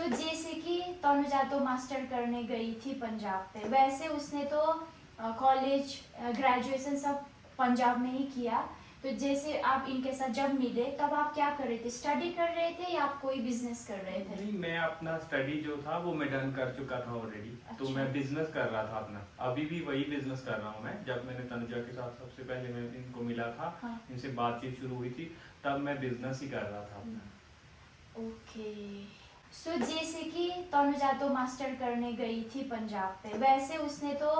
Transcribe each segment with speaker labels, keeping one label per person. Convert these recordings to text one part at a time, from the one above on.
Speaker 1: जैसे कि तनुजा तो मास्टर करने गई थी पंजाब पे, वैसे उसने तो कॉलेज ग्रेजुएशन सब पंजाब में ही किया। तो जैसे आप इनके साथ जब मिले तब आप क्या कर रहे थे? स्टडी कर रहे थे या आप कोई बिजनेस कर रहे थे?
Speaker 2: नहीं, मैं अपना स्टडी जो था वो मैं डन कर चुका था ऑलरेडी। तो
Speaker 1: अच्छा।
Speaker 2: मैं बिजनेस कर रहा था अपना, अभी भी वही बिजनेस कर रहा हूँ मैं। जब मैंने तनुजा के साथ सबसे पहले मैं इनको मिला था,
Speaker 1: हाँ।
Speaker 2: इनसे बातचीत शुरू हुई थी, तब मैं बिजनेस ही कर रहा था अपना।
Speaker 1: ओके। जैसे कि तनुजा तो मास्टर करने गई थी पंजाब पे, वैसे उसने तो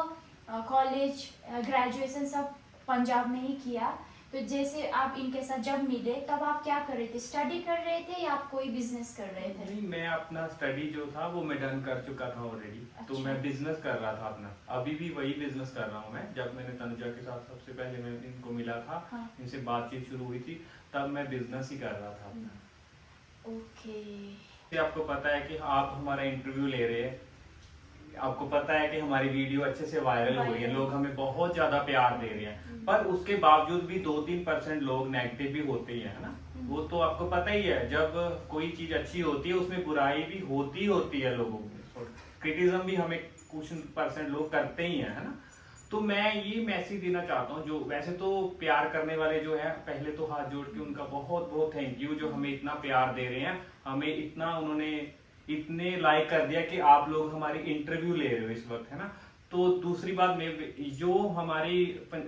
Speaker 1: कॉलेज ग्रेजुएशन सब पंजाब में ही किया। तो जैसे आप इनके साथ जब मिले तब आप क्या कर रहे थे? स्टडी कर रहे थे या आप कोई बिजनेस कर रहे थे?
Speaker 2: नहीं, मैं अपना स्टडी जो था वो मैं डन कर चुका था ऑलरेडी। तो
Speaker 1: अच्छा।
Speaker 2: मैं बिजनेस कर रहा था अपना, अभी भी वही बिजनेस कर रहा हूँ मैं। जब मैंने तनुजा के साथ सबसे पहले मैं इनको मिला था,
Speaker 1: हाँ।
Speaker 2: इनसे बातचीत शुरू हुई थी, तब मैं बिजनेस ही कर रहा था अपना।
Speaker 1: ओके।
Speaker 2: आपको पता है कि आप हमारा इंटरव्यू ले रहे हैं, आपको पता है कि हमारी वीडियो अच्छे से वायरल हो रही है, लोग हमें बहुत ज्यादा प्यार दे रहे हैं, पर उसके बावजूद भी 2-3% लोग नेगेटिव भी होते ही है ना। वो तो आपको पता ही है, जब कोई चीज अच्छी होती है उसमें बुराई भी होती है लोगों की, क्रिटिज्म भी हमें कुछ % लोग करते ही है ना। तो मैं ये मैसेज देना चाहता हूँ, जो वैसे तो प्यार करने वाले जो है, पहले तो हाथ जोड़ के उनका बहुत बहुत थैंक यू, जो हमें इतना प्यार दे रहे हैं, हमें इतना उन्होंने इतने लाइक कर दिया कि आप लोग हमारी इंटरव्यू ले रहे हो इस वक्त, है ना। तो दूसरी बात में जो हमारी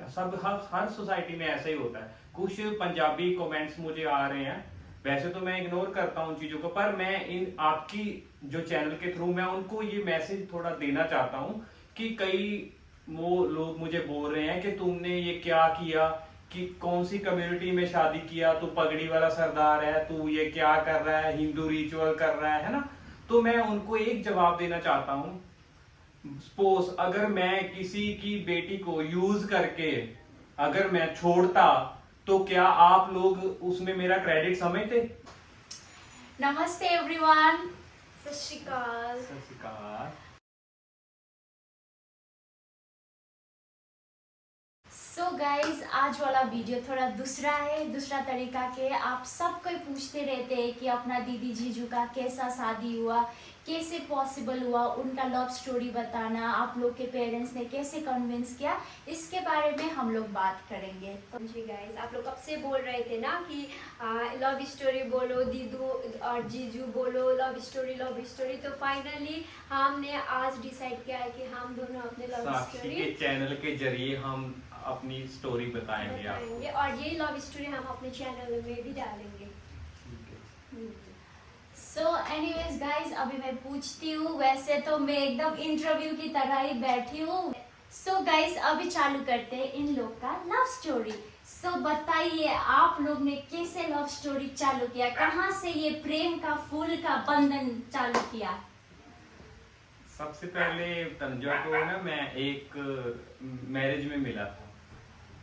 Speaker 2: सब हर सोसाइटी में ऐसा ही होता है, कुछ पंजाबी कमेंट्स मुझे आ रहे हैं, वैसे तो मैं इग्नोर करता हूँ चीजों को, पर मैं इन आपकी जो चैनल के थ्रू मैं उनको ये मैसेज थोड़ा देना चाहता हूँ कि कई वो लोग मुझे बोल रहे हैं कि तुमने ये क्या किया, कि कौन सी कम्युनिटी में शादी किया, तू पगड़ी वाला सरदार है, तू ये क्या कर रहा है, हिंदू रिचुअल कर रहा है ना। तो मैं उनको एक जवाब देना चाहता हूं, सपोज अगर मैं किसी की बेटी को यूज करके अगर मैं छोड़ता, तो क्या आप लोग उसमें मेरा क्रेडिट समझते?
Speaker 1: नमस्ते एवरीवन। सत श्री अकाल।
Speaker 2: सत श्री अकाल।
Speaker 1: गाइज, आज वाला वीडियो थोड़ा दूसरा है, दूसरा तरीका के। आप सब कोई पूछते रहते हैं कि अपना दीदी जीजू का कैसा शादी हुआ, कैसे पॉसिबल हुआ, उनका लव स्टोरी बताना, आप लोग के पेरेंट्स ने कैसे कन्विंस किया, इसके बारे में हम लोग बात करेंगे।
Speaker 3: जी गाइस, आप लोग कब से बोल रहे थे ना कि लव स्टोरी बोलो, दीदू और जीजू बोलो, लव स्टोरी। तो फाइनली हमने आज डिसाइड किया है कि हम दोनों अपने लव स्टोरी
Speaker 2: के चैनल के जरिए हम अपनी स्टोरी बताएंगे आपको,
Speaker 3: और ये लव स्टोरी हम अपने चैनल में भी डालेंगे।
Speaker 1: एनीवेज गाइज, अभी मैं पूछती हूँ, वैसे तो मैं एकदम इंटरव्यू की तरह ही बैठी हूँ। गाइज, अभी चालू करते हैं इन लोग का लव स्टोरी। बताइए, आप लोग ने कैसे लव स्टोरी चालू किया, कहाँ से ये प्रेम का फूल का बंधन चालू किया?
Speaker 2: सबसे पहले तनुजा को ना मैं एक मैरिज में मिला था,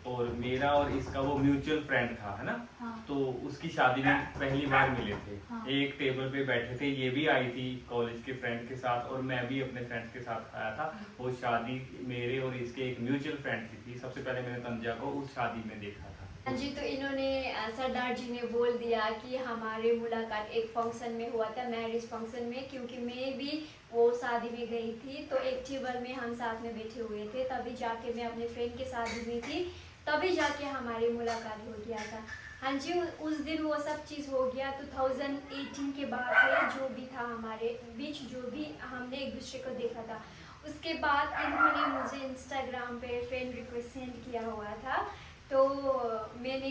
Speaker 2: और मेरा और इसका वो म्यूचुअल फ्रेंड था, है ना।
Speaker 1: हाँ।
Speaker 2: तो उसकी शादी में पहली बार मिले थे।
Speaker 1: हाँ।
Speaker 2: एक टेबल पे बैठे थे, ये भी आई थी कॉलेज के फ्रेंड के साथ, और मैं भी अपने फ्रेंड के साथ आया था। वो शादी मेरे और इसके एक म्यूचुअल फ्रेंड की थी। सबसे पहले मैंने तनुजा को उस शादी में देखा था।
Speaker 3: जी, तो इन्होंने सरदार जी ने बोल दिया कि हमारी मुलाकात एक फंक्शन में हुआ था, मैरिज फंक्शन में, क्योंकि मैं भी वो शादी में गई थी। तो एक टेबल में हम साथ में बैठे हुए थे, तभी जाके मैं अपने फ्रेंड के शादी में थी, तभी जाके हमारी मुलाकात हो गया था। हाँ जी, उस दिन वो सब चीज़ हो गया। 2018 के बाद है जो भी था हमारे बीच, जो भी हमने एक दूसरे को देखा था। उसके बाद इन्होंने मुझे इंस्टाग्राम पे फ्रेंड रिक्वेस्ट सेंड किया हुआ था। तो मैंने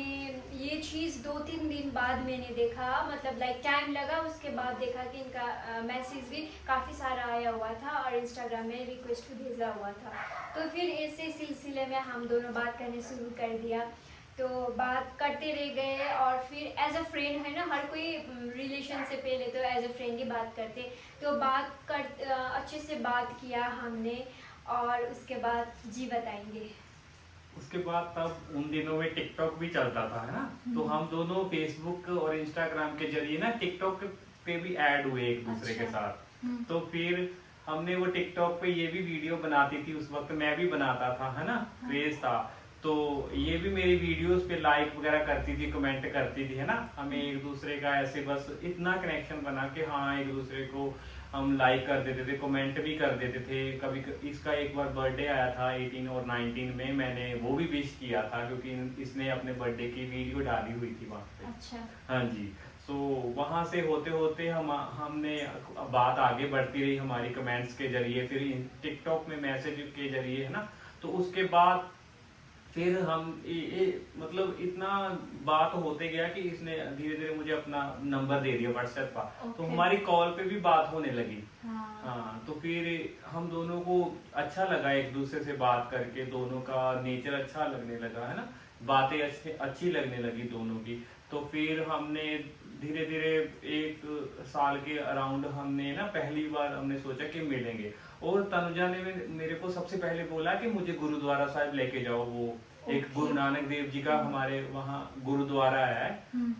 Speaker 3: ये चीज़ 2-3 दिन बाद मैंने देखा, मतलब लाइक टाइम लगा, उसके बाद देखा कि इनका मैसेज भी काफ़ी सारा आया हुआ था और इंस्टाग्राम में रिक्वेस्ट भी भेजा हुआ था। तो फिर ऐसे सिलसिले में हम दोनों बात करने शुरू कर दिया। तो बात करते रह गए, और फिर एज अ फ्रेंड है ना, हर कोई रिलेशन से पहले तो एज अ फ्रेंड ही बात करते। तो अच्छे से बात किया हमने, और उसके बाद जी बताएंगे।
Speaker 2: उसके बाद तब उन दिनों में टिकटॉक भी चलता था, है ना। तो हम दोनों फेसबुक और इंस्टाग्राम के जरिए ना टिकटॉक पे भी ऐड हुए एक दूसरे के साथ। तो फिर हमने वो टिकटॉक पे ये भी वीडियो बनाती थी, उस वक्त मैं भी बनाता था, है ना, क्रेज था। तो ये भी मेरी वीडियोस पे लाइक वगैरह करती थी, कमेंट करती थी, है ना। हमें एक दूसरे का ऐसे बस इतना कनेक्शन बना कि हाँ एक दूसरे को हम लाइक कर देते थे, कमेंट भी कर देते थे। कभी इसका एक बार बर्थडे आया था 18 और 19 में, मैंने वो भी विश किया था क्योंकि इसने अपने बर्थडे की वीडियो डाली हुई थी वहाँ पे।
Speaker 1: अच्छा।
Speaker 2: हाँ जी। सो वहाँ से होते होते हमने बात आगे बढ़ती रही हमारी कमेंट्स के जरिए, फिर टिकटॉक में मैसेज के जरिए, है ना। तो उसके बाद फिर हम मतलब इतना बात होते गया कि इसने धीरे धीरे मुझे अपना नंबर दे दिया व्हाट्सएप का। तो हमारी कॉल पे भी बात होने लगी। हाँ, तो फिर हम दोनों को अच्छा लगा एक दूसरे से बात करके, दोनों का नेचर अच्छा लगने लगा, है ना, बातें अच्छी लगने लगी दोनों की। तो फिर हमने धीरे धीरे 1 साल के अराउंड हमने ना पहली बार हमने सोचा कि मिलेंगे। और तनुजा ने मेरे को सबसे पहले बोला कि मुझे गुरुद्वारा साहिब लेके जाओ, वो एक गुरु नानक देव जी का हमारे वहाँ गुरुद्वारा है,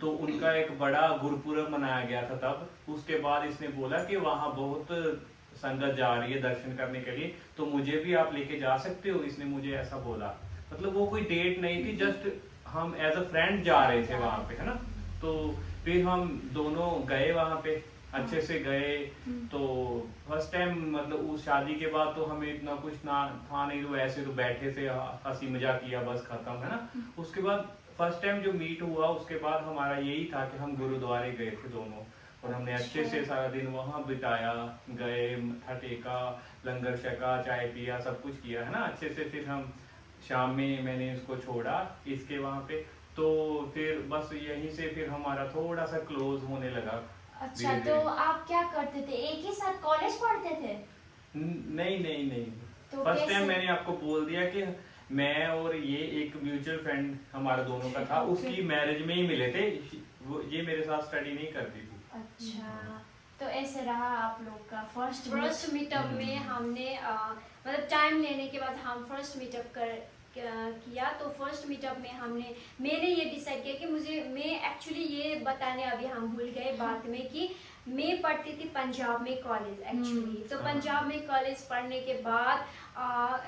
Speaker 2: तो उनका एक बड़ा गुरुपुरब मनाया गया था तब। उसके बाद इसने बोला कि वहाँ बहुत संगत जा रही है दर्शन करने के लिए, तो मुझे भी आप लेके जा सकते हो, इसने मुझे ऐसा बोला। मतलब वो कोई डेट नहीं थी, जस्ट हम एज अ फ्रेंड जा रहे थे वहाँ पे, है ना। तो फिर हम दोनों गए वहाँ पे, अच्छे से गए। तो फर्स्ट टाइम मतलब उस शादी के बाद तो हमें इतना कुछ ना था नहीं, तो ऐसे तो बैठे थे, हंसी मजाक किया, बस खत्म, है ना। उसके बाद फर्स्ट टाइम जो मीट हुआ उसके बाद हमारा यही था कि हम गुरुद्वारे गए थे दोनों, और हमने अच्छे से सारा दिन वहाँ बिताया, गए, मत्था टेका, लंगर छका, चाय पिया, सब कुछ किया, है ना, अच्छे से। फिर हम शाम में मैंने इसको छोड़ा इसके वहाँ पे, तो फिर बस यहीं से फिर हमारा थोड़ा सा क्लोज होने लगा।
Speaker 1: अच्छा, तो आप क्या करते थे, एक ही साथ कॉलेज पढ़ते थे?
Speaker 2: नहीं नहीं नहीं,
Speaker 1: तो
Speaker 2: फर्स्ट टाइम मैंने आपको बोल दिया कि मैं और ये एक म्यूचुअल फ्रेंड हमारा दोनों का था, उसकी मैरिज में ही मिले थे। ये मेरे साथ स्टडी नहीं करती थी।
Speaker 1: अच्छा, तो ऐसे रहा आप लोग का
Speaker 3: फर्स्ट मीटअप में हमने मतलब टाइम लेने के बाद हम फर्स्ट मीटअप किया। तो फर्स्ट मीटअप में मैंने ये डिसाइड किया कि मैं एक्चुअली ये बताने अभी हम भूल गए बात में कि मैं पढ़ती थी पंजाब में कॉलेज एक्चुअली। तो पंजाब में कॉलेज पढ़ने के बाद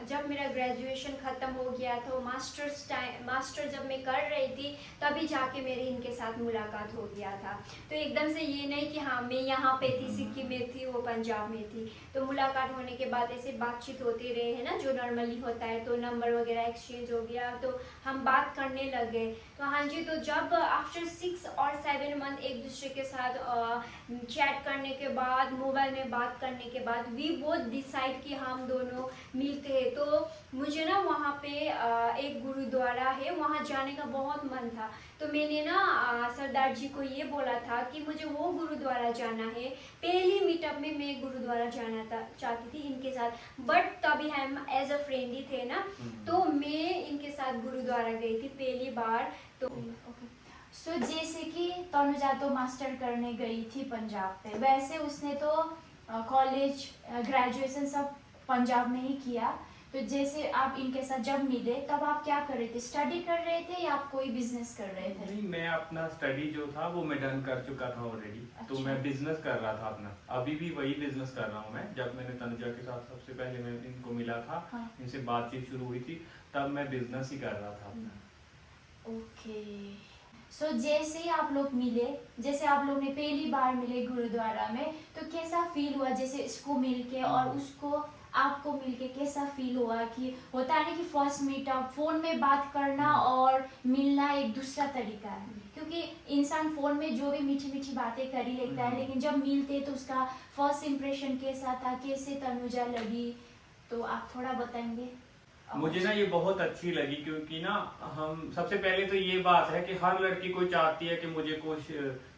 Speaker 3: जब मेरा ग्रेजुएशन ख़त्म हो गया तो मास्टर जब मैं कर रही थी तभी जाके मेरी इनके साथ मुलाकात हो गया था। तो एकदम से ये नहीं कि हाँ मैं यहाँ पे थी, सिक्किम में थी, वो पंजाब में थी। तो मुलाकात होने के बाद ऐसे बातचीत होती रहे, है ना, जो नॉर्मली होता है। तो नंबर वगैरह एक्सचेंज हो गया, तो हम बात करने लगे। तो हाँ जी, तो जब आफ्टर 6 और 7 मंथ एक दूसरे के साथ चैट करने के बाद, मोबाइल में बात करने के बाद, वी बोथ डिसाइड कि हम दोनों मिलते हैं। तो मुझे ना वहाँ पे एक गुरुद्वारा है, वहाँ जाने का बहुत मन था। तो मैंने ना सरदार जी को ये बोला था कि मुझे वो गुरुद्वारा जाना है। पहली मीटअप में मैं गुरुद्वारा जाना चाहती थी इनके साथ, बट तभी हम एज अ फ्रेंड ही थे ना, तो मैं इनके साथ गुरुद्वारा गई थी पहली बार। तो
Speaker 1: सो जैसे कि तनुजा तो मास्टर करने गई थी पंजाब पे, वैसे उसने तो कॉलेज ग्रेजुएशन सब पंजाब में ही किया। तो जैसे आप इनके साथ जब मिले तब आप क्या कर रहे थे, स्टडी कर रहे थे या आप कोई बिजनेस कर रहे थे?
Speaker 2: नहीं, मैं अपना स्टडी जो था वो मैं डन कर चुका था ऑलरेडी। तो मैं बिजनेस कर रहा था अपना, अभी भी वही बिजनेस कर रहा हूँ मैं। जब मैंने तनुजा के साथ सबसे पहले मैं इनको मिला था, इनसे बातचीत शुरू हुई थी, तब मैं बिजनेस ही कर रहा था अपना।
Speaker 1: ओके। सो जैसे ही आप लोग मिले, जैसे आप लोग ने पहली बार मिले गुरुद्वारा में, तो कैसा फील हुआ जैसे इसको मिलके और उसको आपको मिलके कैसा फील हुआ? कि होता है ना कि फर्स्ट मीटअप फोन में बात करना और मिलना एक दूसरा तरीका है, क्योंकि इंसान फोन में जो भी मीठी मीठी बातें कर ही लेता है, लेकिन जब मिलते तो उसका फर्स्ट इम्प्रेशन कैसा था, कैसे तनुजा लगी, तो आप थोड़ा बताएंगे?
Speaker 2: मुझे ना ये बहुत अच्छी लगी, क्योंकि ना हम सबसे पहले तो ये बात है कि हर लड़की को चाहती है कि मुझे कुछ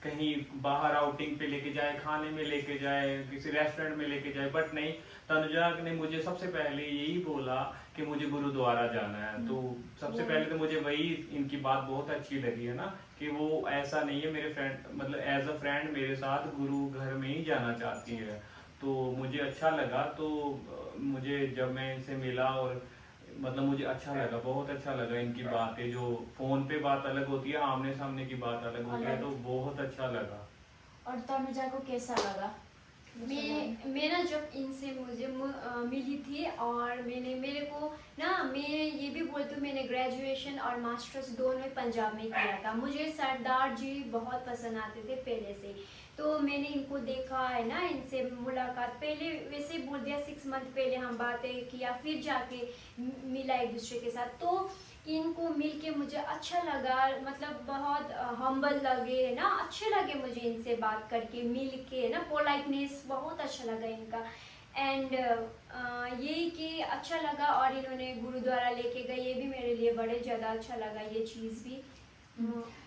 Speaker 2: कहीं बाहर आउटिंग पे लेके जाए, खाने में लेके जाए, किसी रेस्टोरेंट में लेके जाए, बट नहीं, तनुजा ने मुझे सबसे पहले यही बोला कि मुझे गुरुद्वारा जाना है। तो सबसे पहले तो मुझे वही इनकी बात बहुत अच्छी लगी, है ना, कि वो ऐसा नहीं है मेरे फ्रेंड, मतलब एज अ फ्रेंड मेरे साथ गुरु घर में ही जाना चाहती है। तो मुझे अच्छा लगा। तो मुझे जब मैं इनसे मिला और मतलब मुझे अच्छा लगा, बहुत अच्छा लगा इनकी बातें। जो फोन पे बात अलग होती है, आमने सामने की बात अलग होती है, तो बहुत अच्छा लगा।
Speaker 1: और तनुजा को कैसा लगा?
Speaker 3: मैं ना जब इनसे मुझे मिली थी और मेरे को ना, मैं ये भी बोलती हूँ, मैंने ग्रेजुएशन और मास्टर्स दोनों पंजाब में किया था। मुझे सरदार जी बहुत पसंद आते थे पहले से, तो मैंने इनको देखा है ना, इनसे मुलाकात पहले वैसे बोल दिया 6 मंथ पहले हम बातें किया, फिर जाके मिला एक दूसरे के साथ। तो इनको मिलके मुझे अच्छा लगा, मतलब बहुत हम्बल लगे है ना, अच्छे लगे मुझे इनसे बात करके, मिल के ना, पोलाइटनेस बहुत अच्छा लगा इनका। एंड यही कि अच्छा लगा, और इन्होंने गुरुद्वारा लेके गए, ये भी मेरे लिए बड़े ज़्यादा अच्छा लगा ये चीज़ भी।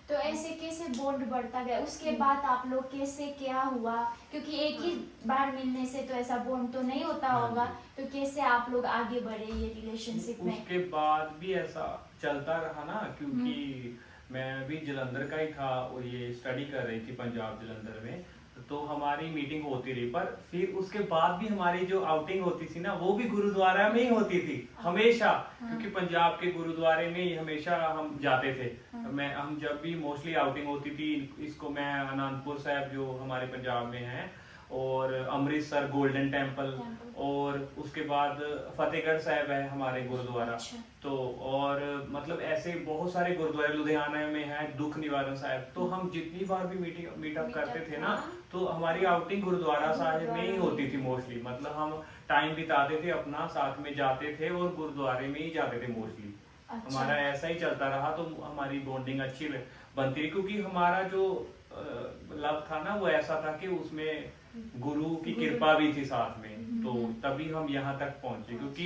Speaker 1: तो ऐसे कैसे बॉन्ड बढ़ता गया, उसके बाद आप लोग कैसे, क्या हुआ, क्योंकि एक ही बार मिलने से तो ऐसा बॉन्ड तो नहीं होता
Speaker 2: हाँ
Speaker 1: होगा,
Speaker 2: जी।
Speaker 1: तो कैसे आप लोग आगे बढ़े ये रिलेशनशिप में?
Speaker 2: उसके बाद भी ऐसा चलता रहा ना, क्योंकि मैं भी जलंधर का ही था और ये स्टडी कर रही थी पंजाब जलंधर में, तो हमारी मीटिंग होती रही। पर फिर उसके बाद भी हमारी जो आउटिंग होती थी ना, वो भी गुरुद्वारा में ही होती थी हमेशा, क्योंकि पंजाब के गुरुद्वारे में ही हमेशा हम जाते थे। हम जब भी मोस्टली आउटिंग होती थी, इसको मैं आनंदपुर साहिब जो हमारे पंजाब में है, और अमृतसर गोल्डन टेम्पल, और उसके बाद फतेहगढ़ साहिब है हमारे गुरुद्वारा।
Speaker 1: अच्छा।
Speaker 2: तो और मतलब ऐसे बहुत सारे गुरुद्वारे लुधियाना में है, दुख निवारण साहिब। तो हम जितनी बार भी मीटअप करते थे ना, तो हमारी आउटिंग गुरुद्वारा साहिब में ही होती थी मोस्टली। मतलब हम टाइम बिताते थे अपना, साथ में जाते थे और गुरुद्वारे में ही जाते थे मोस्टली।
Speaker 1: अच्छा।
Speaker 2: हमारा ऐसा ही चलता रहा, तो हमारी बॉन्डिंग अच्छी बनती रही, क्योंकि हमारा जो लव था ना, वो ऐसा था कि उसमें गुरु की कृपा भी थी साथ में। तो तभी हम यहाँ तक पहुंचे, क्योंकि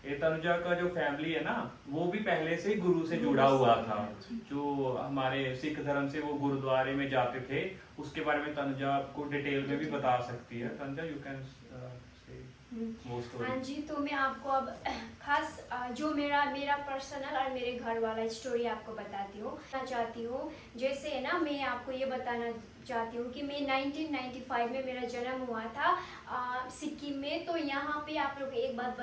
Speaker 2: ये तनुजा का जो फैमिली है ना, वो भी पहले से ही गुरु से जुड़ा हुआ था। जो हमारे सिख धर्म से वो गुरुद्वारे में जाते थे, उसके बारे में तनुजा आपको डिटेल में भी बता सकती है। तनुजा, यू कैन
Speaker 3: हाँ जी, तो मैं आपको अब खास जो मेरा पर्सनल और मेरे घर वाला स्टोरी आपको बताती हूँ, चाहती हूँ। जैसे है ना, मैं आपको ये बताना चाहती हूँ कि मैं 1995 में मेरा जन्म हुआ था सिक्किम में। तो यहाँ पे आप लोग एक बात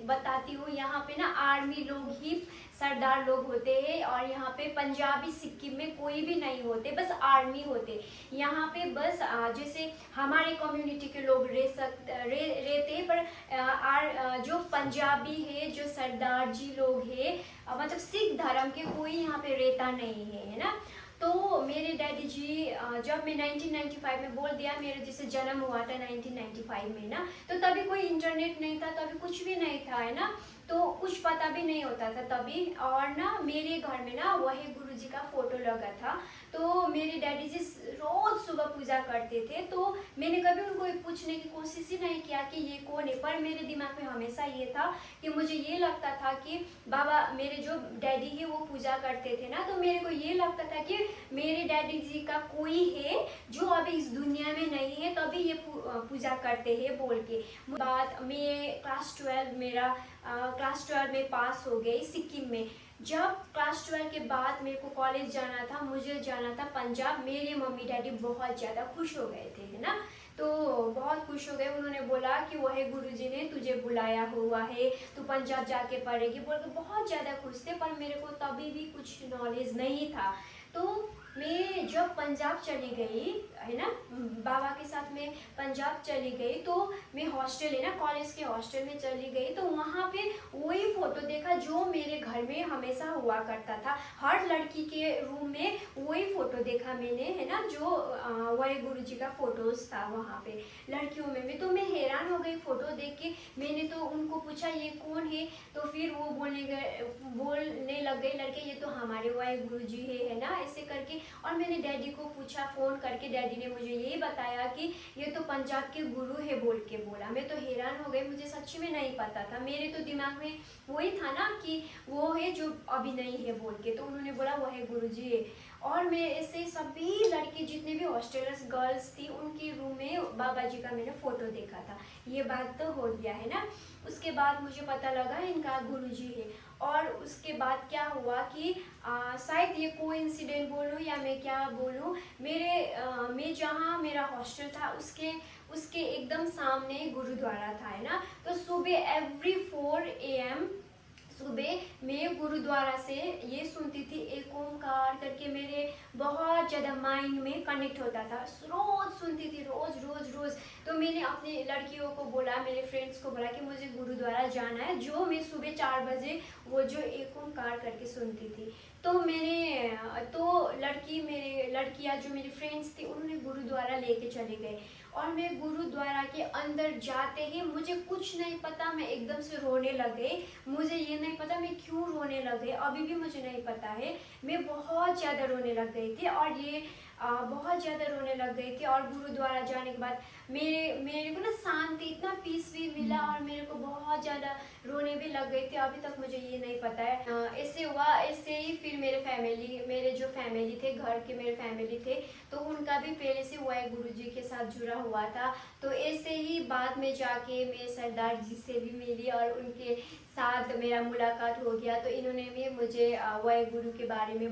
Speaker 3: बताती हूँ, यहाँ पे ना आर्मी लोग ही सरदार लोग होते हैं, और यहाँ पे पंजाबी सिक्किम में कोई भी नहीं होते, बस आर्मी होते। यहाँ पे बस जैसे हमारे कम्युनिटी के लोग रहते हैं, पर जो पंजाबी है, जो सरदार जी लोग हैं, मतलब सिख धर्म के कोई यहाँ पे रहता नहीं है ना। तो मेरे डैडी जी जब मैं 1995 में बोल दिया, मेरा जैसे जन्म हुआ था 1995 में ना, तो तभी कोई इंटरनेट नहीं था, तभी कुछ भी नहीं था है ना, तो कुछ पता भी नहीं होता था तभी। और ना मेरे घर में ना वही गुरुजी का फोटो लगा था, तो मेरे डैडी जी रोज सुबह पूजा करते थे। तो मैंने कभी उनको पूछने की कोशिश ही नहीं किया कि ये कौन है, पर मेरे दिमाग में हमेशा ये था कि मुझे ये लगता था कि बाबा, मेरे जो डैडी है वो पूजा करते थे ना, तो मेरे को ये लगता था कि मेरे डैडी जी का कोई है जो अभी इस दुनिया में नहीं है, तभी ये पूजा करते हैं बोल के। बाद मैं क्लास 12 में पास हो गई सिक्किम में। जब क्लास 12 के बाद मेरे को कॉलेज जाना था, मुझे जाना था पंजाब। मेरे मम्मी डैडी बहुत ज़्यादा खुश हो गए थे है ना, तो बहुत खुश हो गए। उन्होंने बोला कि वही गुरुजी ने तुझे बुलाया हुआ है, तू पंजाब जाके पढ़ेगी बोल के बहुत ज़्यादा खुश थे। पर मेरे को तभी भी कुछ नॉलेज नहीं था। तो मैं जब पंजाब चली गई है ना, बाबा के साथ में पंजाब चली गई, तो मैं हॉस्टल है ना, कॉलेज के हॉस्टल में चली गई। तो वहाँ पे वही फोटो देखा जो मेरे घर में हमेशा हुआ करता था। हर लड़की के रूम में वही फोटो देखा मैंने है ना, जो वही गुरुजी का फोटोज था वहाँ पे लड़कियों में भी। तो मैं हैरान हो गई फोटो देख के। मैंने तो उनको पूछा ये कौन है, तो फिर वो बोलने लग गए लड़के, ये तो हमारे वही गुरुजी है ना, ऐसे करके। और मैंने डैडी को पूछा फ़ोन करके, डैडी ने मुझे यही बताया कि ये तो पंजाब के गुरु है बोल के बोला। मैं तो हैरान हो गई, मुझे सच्ची में नहीं पता था। मेरे तो दिमाग में वही था ना कि वो है जो अभी नहीं है बोल के। तो उन्होंने बोला वो है गुरुजी है। और मैं ऐसे सभी लड़के जितने भी हॉस्टलर्स गर्ल्स थी, उनके रूम में बाबा जी का मैंने फ़ोटो देखा था। ये बात तो हो गया है ना। उसके बाद मुझे पता लगा इनका गुरुजी है। और उसके बाद क्या हुआ कि शायद ये कोइंसिडेंट बोलूँ या मैं क्या बोलूँ, मैं जहाँ मेरा हॉस्टल था उसके एकदम सामने गुरुद्वारा था है ना। तो सुबह एवरी 4 AM सुबह मैं गुरुद्वारा से ये सुनती थी, एक ओमकार करके। मेरे बहुत ज़्यादा माइंड में कनेक्ट होता था, रोज़ सुनती थी, रोज़ रोज़ रोज़। तो मैंने अपने लड़कियों को बोला, मेरे फ्रेंड्स को बोला कि मुझे गुरुद्वारा जाना है, जो मैं सुबह 4 बजे वो जो एक ओंकार करके सुनती थी। तो लड़कियां जो मेरी फ्रेंड्स थी उन्होंने गुरुद्वारा लेके चले गए, और मैं गुरुद्वारा के अंदर जाते ही मुझे कुछ नहीं पता, मैं एकदम से रोने लग गई। मुझे ये नहीं पता मैं क्यों रोने लग गई, अभी भी मुझे नहीं पता है। मैं बहुत ज़्यादा रोने लग गई थी, और ये बहुत ज़्यादा रोने लग गई थी। और गुरुद्वारा जाने के बाद मेरे को ना शांति, इतना पीस भी मिला, और मेरे को बहुत ज़्यादा रोने भी लग गई थी। अभी तक मुझे ये नहीं पता है। ऐसे हुआ, ऐसे ही फिर मेरे जो फैमिली थे, घर के मेरे फैमिली थे, तो उनका भी पहले से वाहे गुरु जी के साथ जुड़ा हुआ था। तो ऐसे ही बाद में जाके मैं सरदार जी से भी मिली, और उनके साथ मेरा मुलाकात हो गया। तो इन्होंने भी मुझे वाहे गुरु के बारे में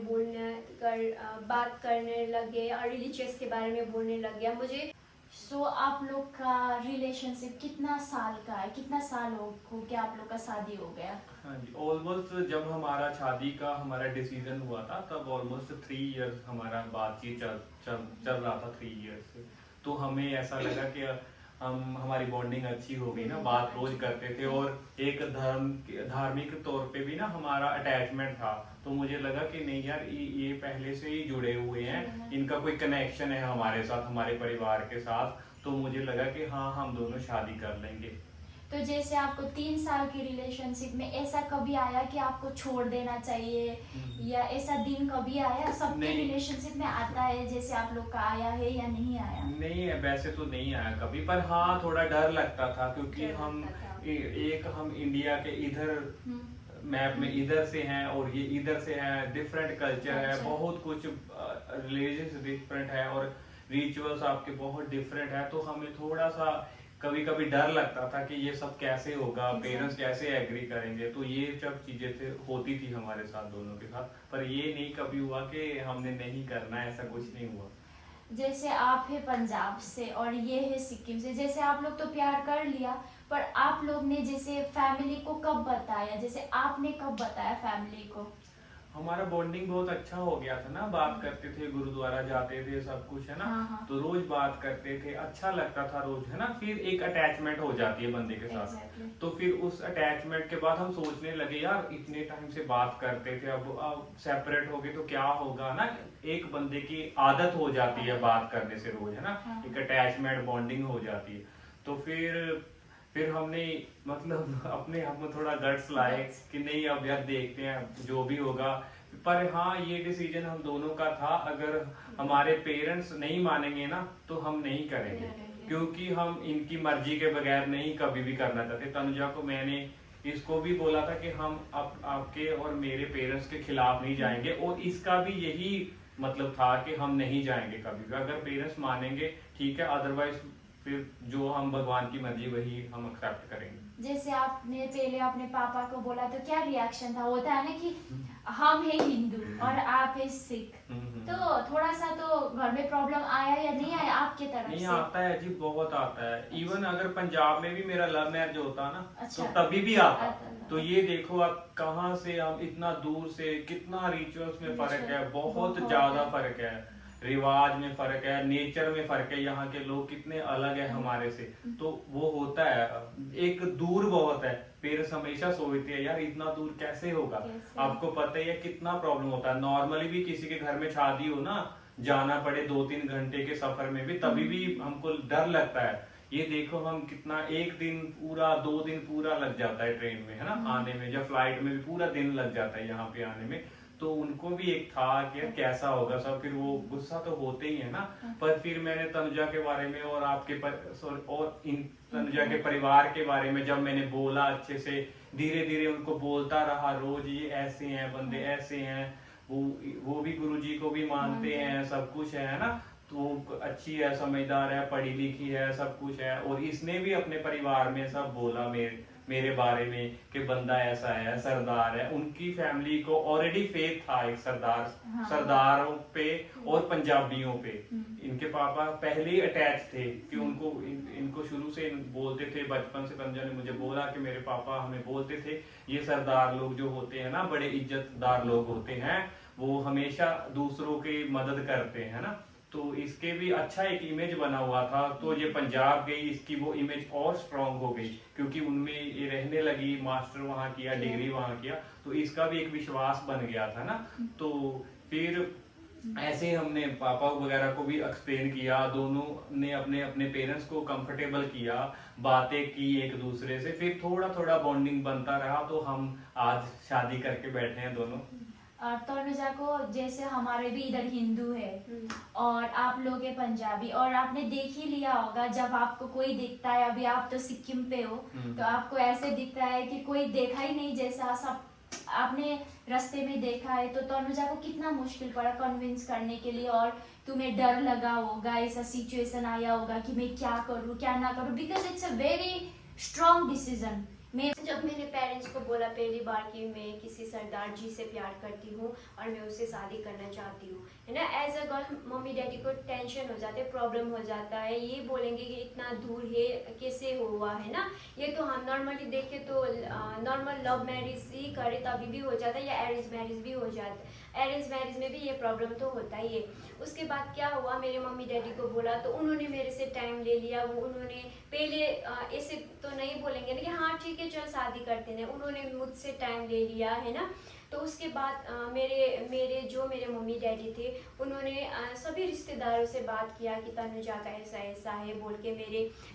Speaker 3: बात करने लगे, और रिलीजियस के बारे में बोलने लग गया मुझे।
Speaker 1: सो आप लोग का रिलेशनशिप कितना साल का है, कितना साल हो गया आप लोग का शादी हो गया?
Speaker 2: हाँ जी, ऑलमोस्ट जब हमारा शादी का हमारा डिसीजन हुआ था तब ऑलमोस्ट 3 इयर्स हमारा बातचीत चल रहा था, 3 इयर्स से। तो हमें ऐसा लगा कि हमारी बॉन्डिंग अच्छी हो गई ना, बात रोज करते थे, और एक धार्मिक तौर पे भी ना हमारा अटैचमेंट था। तो मुझे लगा कि नहीं यार, ये पहले से ही जुड़े हुए हैं, इनका कोई कनेक्शन है हमारे साथ, हमारे परिवार के साथ। तो मुझे लगा कि हाँ, हम दोनों शादी कर लेंगे।
Speaker 1: तो जैसे आपको 3 साल की रिलेशनशिप में ऐसा कभी आया कि आपको छोड़ देना चाहिए, या ऐसा दिन कभी आया? सबके रिलेशनशिप में आता है, जैसे आप लोग का आया है या नहीं आया?
Speaker 2: नहीं है, वैसे तो नहीं आया कभी, पर हाँ थोड़ा डर लगता था, क्योंकि हम इंडिया के इधर मैप में इधर से हैं, और ये इधर से हैं, डिफरेंट कल्चर है, बहुत कुछ रिलीजियस डिफरेंट है, और रिचुअल्स आपके बहुत डिफरेंट है। तो हमें थोड़ा सा कभी कभी डर लगता था कि ये सब कैसे होगा, पेरेंट्स कैसे एग्री करेंगे। तो ये सब चीजें होती थी हमारे साथ दोनों के साथ, पर ये नहीं कभी हुआ कि हमने नहीं करना, ऐसा कुछ नहीं हुआ।
Speaker 1: जैसे आप है पंजाब से और ये है सिक्किम से, जैसे आप लोग तो प्यार कर लिया, पर आप लोग ने जैसे फैमिली को कब बताया, जैसे आपने कब बताया फैमिली को?
Speaker 2: हमारा बॉन्डिंग बहुत अच्छा हो गया था ना, बात करते थे, गुरुद्वारा जाते थे, सब कुछ है ना।
Speaker 1: हाँ।
Speaker 2: तो रोज बात करते थे, अच्छा लगता था रोज, है ना। फिर एक अटैचमेंट हो जाती है बंदे के साथ।
Speaker 1: Exactly.
Speaker 2: तो फिर उस अटैचमेंट के बाद हम सोचने लगे यार, इतने टाइम से बात करते थे, अब सेपरेट हो गए तो क्या होगा ना। एक बंदे की आदत हो जाती है बात करने से रोज, है ना।
Speaker 1: हाँ।
Speaker 2: एक अटैचमेंट बॉन्डिंग हो जाती है। तो फिर हमने मतलब अपने आप में थोड़ा गट्स लाए कि नहीं, अब यार देखते हैं जो भी होगा। पर हाँ, ये डिसीजन हम दोनों का था, अगर हमारे पेरेंट्स नहीं मानेंगे ना तो हम नहीं करेंगे, क्योंकि हम इनकी मर्जी के बगैर नहीं कभी भी करना चाहते। तनुजा को मैंने इसको भी बोला था कि हम आपके और मेरे पेरेंट्स के खिलाफ नहीं जाएंगे, और इसका भी यही मतलब था कि हम नहीं जाएंगे कभी भी। अगर पेरेंट्स मानेंगे ठीक है, अदरवाइज फिर जो हम भगवान की मर्जी वही हम एक्सेप्ट करेंगे।
Speaker 1: जैसे आपने पहले अपने पापा को बोला तो क्या रिएक्शन था? होता है ना कि हम है हिंदू और आप है सिख, तो थोड़ा सा तो घर में प्रॉब्लम आया या नहीं आया आपके तरफ
Speaker 2: नहीं
Speaker 1: से?
Speaker 2: आता है जी, बहुत आता है। इवन अगर पंजाब में भी मेरा लव मैरिज होता ना,
Speaker 1: अच्छा।
Speaker 2: तो तभी भी आता। तो ये देखो आप कहाँ से, हम इतना दूर से, कितना रिचुअल्स में फर्क है, बहुत ज्यादा फर्क है, रिवाज में फर्क है, नेचर में फर्क है, यहाँ के लोग कितने अलग है हमारे से। तो वो होता है, एक दूर बहुत है। पेरेंट्स हमेशा सोचते हैं यार इतना दूर कैसे होगा। आपको पता ही है कितना प्रॉब्लम होता है। नॉर्मली भी किसी के घर में शादी हो ना, जाना पड़े 2-3 घंटे के सफर में भी, तभी भी हमको डर लगता है। ये देखो हम कितना, एक दिन पूरा, 2 दिन पूरा लग जाता है ट्रेन में, है ना, आने में। जब फ्लाइट में भी पूरा दिन लग जाता है यहाँ पे आने में। तो उनको भी एक था कि कैसा होगा सब, फिर वो गुस्सा तो होते ही है ना। पर फिर मैंने तनुजा के बारे में और तनुजा के परिवार के बारे में जब मैंने बोला अच्छे से, धीरे धीरे उनको बोलता रहा रोज, ये ऐसे हैं बंदे, ऐसे हैं, वो भी गुरुजी को भी मानते हैं, सब कुछ है ना। तो अच्छी है, समझदार है, पढ़ी लिखी है, सब कुछ है। और इसने भी अपने परिवार में सब बोला मेरे बारे में कि बंदा ऐसा है, सरदार है। उनकी फैमिली को ऑलरेडी फेथ था एक सरदारों पे और पंजाबियों पे। इनके पापा पहले ही अटैच थे कि इनको शुरू से बोलते थे, बचपन से तनुजा ने मुझे बोला कि मेरे पापा हमें बोलते थे ये सरदार लोग जो होते हैं ना, बड़े इज्जतदार लोग होते हैं, वो हमेशा दूसरों की मदद करते हैं ना। तो इसके भी अच्छा एक इमेज बना हुआ था, तो ये पंजाब गई, इसकी वो इमेज और स्ट्रांग हो गई क्योंकि उनमें ये रहने लगी, मास्टर वहाँ किया, डिग्री वहाँ किया, तो इसका भी एक विश्वास बन गया था ना। तो फिर ऐसे ही हमने पापा वगैरह को भी एक्सप्लेन किया, दोनों ने अपने अपने पेरेंट्स को कंफर्टेबल किया, बातें की एक दूसरे से, फिर थोड़ा थोड़ा बॉन्डिंग बनता रहा, तो हम आज शादी करके बैठे हैं दोनों।
Speaker 1: और तनुजा को जैसे हमारे भी इधर हिंदू है और आप लोग है पंजाबी, और आपने देख ही लिया होगा जब आपको कोई दिखता है, अभी आप तो सिक्किम पे हो, तो आपको ऐसे दिखता है कि कोई देखा ही नहीं जैसा सब आपने रास्ते में देखा है। तो तनुजा को कितना मुश्किल पड़ा कन्विंस करने के लिए, और तुम्हें डर लगा होगा, ऐसा सिचुएशन आया होगा कि मैं क्या करूँ क्या ना करूँ, because it's a very strong decision. मैं
Speaker 3: जब मैंने पेरेंट्स को बोला पहली बार कि मैं किसी सरदार जी से प्यार करती हूँ और मैं उससे शादी करना चाहती हूँ, है ना, as a girl mummy daddy को टेंशन हो जाते, प्रॉब्लम हो जाता है, ये बोलेंगे कि इतना दूर है कैसे हुआ, है ना। ये तो हम नॉर्मली देखें तो नॉर्मल लव मैरिज ही करे तभी भी हो जाता है, या अरेंज मैरिज भी हो जाता है। अरेंज मैरिज में भी ये प्रॉब्लम तो होता ही है। उसके बाद क्या हुआ, मेरे मम्मी डैडी को बोला तो उन्होंने मेरे से टाइम ले लिया। वो उन्होंने पहले ऐसे तो नहीं बोलेंगे ना कि हाँ ठीक है चल शादी करते हैं, उन्होंने मुझसे टाइम ले लिया, है ना। तो उसके बाद मेरे मम्मी डैडी थे, उन्होंने सभी रिश्तेदारों से बात किया कि तनुजा का ऐसा ऐसा है बोल के,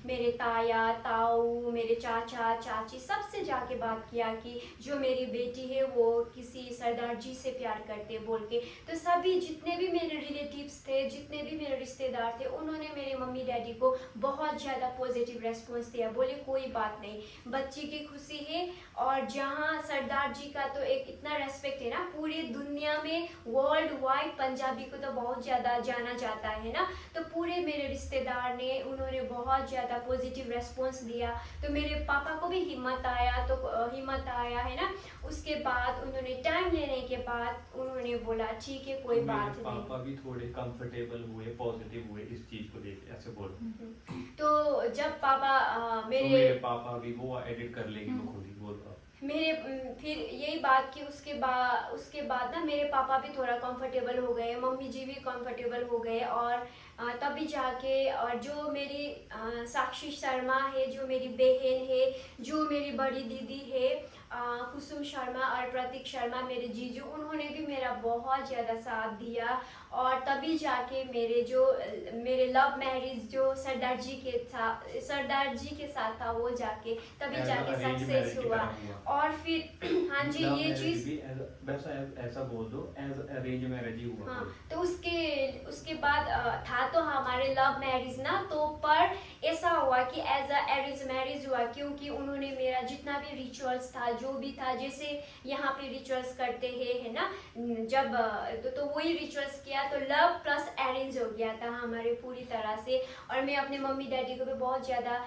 Speaker 3: मेरे ताया ताऊ, मेरे चाचा चाची सबसे जाके बात किया कि जो मेरी बेटी है वो किसी सरदार जी से प्यार करते बोल के। तो सभी जितने भी मेरे रिलेटिव्स थे, जितने भी मेरे रिश्तेदार थे, उन्होंने मेरे मम्मी डैडी को बहुत ज़्यादा पॉजिटिव रेस्पॉन्स दिया। बोले कोई बात नहीं, बच्ची की खुशी है, और जहाँ सरदार जी का तो एक इतना रेस्पेक्ट है ना पूरी दुनिया में, वर्ल्ड वाइड पंजाबी को तो बहुत ज़्यादा जाना जाता है ना। तो पूरे मेरे रिश्तेदार ने उन्होंने बहुत ज़्यादा पॉजिटिव रेस्पॉन्स दिया। तो मेरे पापा को भी हिम्मत आया, है ना। उसके बाद उन्होंने टाइम लेने के बाद उन्होंने बोला ठीक है कोई बात नहीं।
Speaker 2: पापा भी थोड़े कंफर्टेबल हुए, पॉजिटिव हुए इस चीज को देख के, ऐसे बोलो।
Speaker 3: तो जब पापा
Speaker 2: तो मेरे पापा भी, वो एडिट कर लेगी वो खुद ही, बोल पापा
Speaker 3: मेरे फिर यही बात कि उसके बाद ना मेरे पापा भी थोड़ा कंफर्टेबल हो गए, मम्मी जी भी कंफर्टेबल हो गए, और तभी जाके, और जो मेरी साक्षी शर्मा है, जो मेरी बहन है, जो मेरी बड़ी दीदी है कुसुम शर्मा और प्रतीक शर्मा, मेरे जीजू, उन्होंने भी मेरा बहुत ज़्यादा साथ दिया। और तभी जाके मेरे लव मैरिज जो सरदार जी के साथ था, वो जाके तभी जाके सक्सेस हुआ। और फिर हाँ जी ये चीज़
Speaker 2: ऐसा बोल दो, एज अरेंज मैरिज ही हुआ।
Speaker 3: हाँ, तो उसके बाद था तो हमारे लव मैरिज ना, तो पर ऐसा हुआ कि एज अ अरेंज मैरिज हुआ, क्योंकि उन्होंने मेरा जितना भी रिचुअल्स था, जो भी था, जैसे यहाँ पे रिचुअल्स करते हैं, है ना, जब तो वही रिचुअल्स किया, तो लव प्लस अरेंज हो गया था हमारे पूरी तरह से। और मैं अपने मम्मी डैडी को भी बहुत ज़्यादा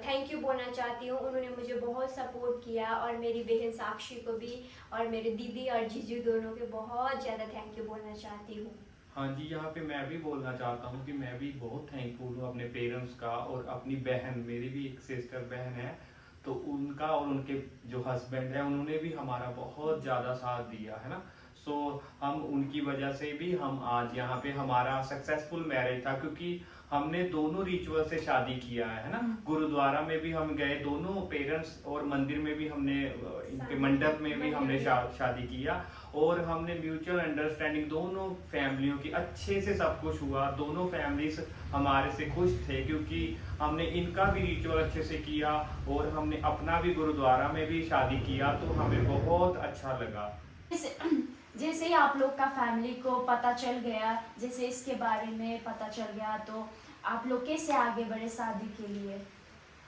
Speaker 3: थैंक यू बोलना चाहती हूँ, उन्होंने मुझे बहुत सपोर्ट किया, और मेरी बहन साक्षी को भी, और मेरे दीदी और जीजू दोनों के बहुत ज़्यादा थैंक यू बोलना चाहती हूँ।
Speaker 2: हाँ जी, यहाँ पे मैं भी बोलना चाहता हूँ कि मैं भी बहुत थैंकफुल हूँ अपने पेरेंट्स का, और अपनी बहन, मेरी भी एक सिस्टर बहन है, तो उनका, और उनके जो हस्बैंड है उन्होंने भी हमारा बहुत ज़्यादा साथ दिया, है ना। सो हम उनकी वजह से भी हम आज यहाँ पे, हमारा सक्सेसफुल मैरिज था, क्योंकि हमने दोनों रिचुअल से शादी किया है ना। गुरुद्वारा में भी हम गए दोनों पेरेंट्स, और मंदिर में भी हमने, इनके मंडप में भी हमने शादी किया, और हमने म्यूचुअल अंडरस्टैंडिंग दोनों फैमिलियों की अच्छे से सब कुछ हुआ। दोनों फैमिलीज हमारे से खुश थे, क्योंकि हमने इनका भी रिचुअल अच्छे से किया, और हमने अपना भी गुरुद्वारा में भी शादी किया, तो हमें बहुत अच्छा लगा।
Speaker 1: जैसे ही आप लोग का फैमिली को पता चल गया, जैसे इसके बारे में पता चल गया, तो आप लोग कैसे आगे बढ़े शादी के लिए?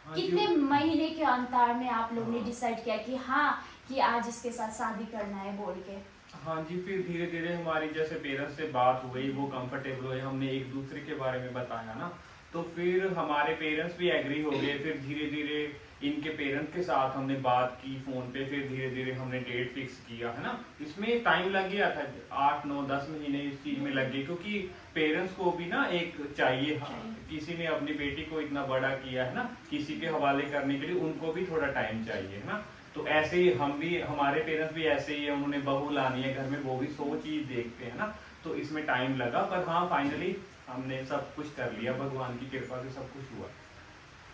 Speaker 2: हाँ,
Speaker 1: कितने महीने के अंतर में आप लोग ने डिसाइड किया कि हाँ कि आज इसके साथ शादी करना है बोल के?
Speaker 2: हाँ जी, फिर धीरे धीरे हमारी जैसे पेरेंट्स से बात हुई, वो कंफर्टेबल हुए, हमने एक दूसरे के बारे में बताया ना, तो फिर हमारे पेरेंट्स भी एग्री हो गए। फिर धीरे धीरे इनके पेरेंट्स के साथ हमने बात की फोन पे, फिर धीरे धीरे हमने डेट फिक्स किया, है ना। इसमें टाइम लग गया था, 8, 9, 10 महीने इस चीज में लग गए, क्योंकि पेरेंट्स को भी ना एक चाहिए। हाँ, किसी ने अपनी बेटी को इतना बड़ा किया है ना, किसी के हवाले करने के लिए उनको भी थोड़ा टाइम चाहिए, है ना। तो ऐसे ही हम भी, हमारे पेरेंट्स भी ऐसे ही है, उन्होंने बहू लानी है घर में, वो भी 100 चीज देखते हैं ना। तो इसमें टाइम लगा, पर हाँ फाइनली हमने सब कुछ कर लिया, भगवान की कृपा से सब कुछ हुआ।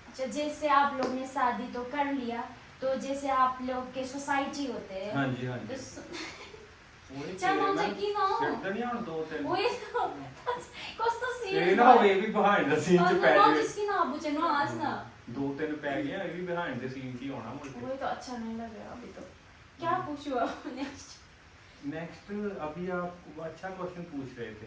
Speaker 1: अच्छा, जैसे आप लोग ने शादी तो कर लिया, तो जैसे आप लोग के सोसाइटी होते हैं।
Speaker 2: हाँ जी, हाँ जी।
Speaker 1: तो चलो जकी ना
Speaker 2: सिर्फ दो तीन
Speaker 1: वही तो कोस्तो सीन
Speaker 2: ये ना ये भी behind the scene च पै
Speaker 1: ना
Speaker 2: गए।
Speaker 1: जिसकी ना पूछे ना आज ना
Speaker 2: दो तीन पै गया, ये भी behind the scene की होना मुझे।
Speaker 1: वही तो अच्छा नहीं लग रहा अभी तो। क्या पूछूं अब नेक्स्ट?
Speaker 2: नेक्स्ट अभी आप अच्छा क्वेश्चन पूछ रहे थे।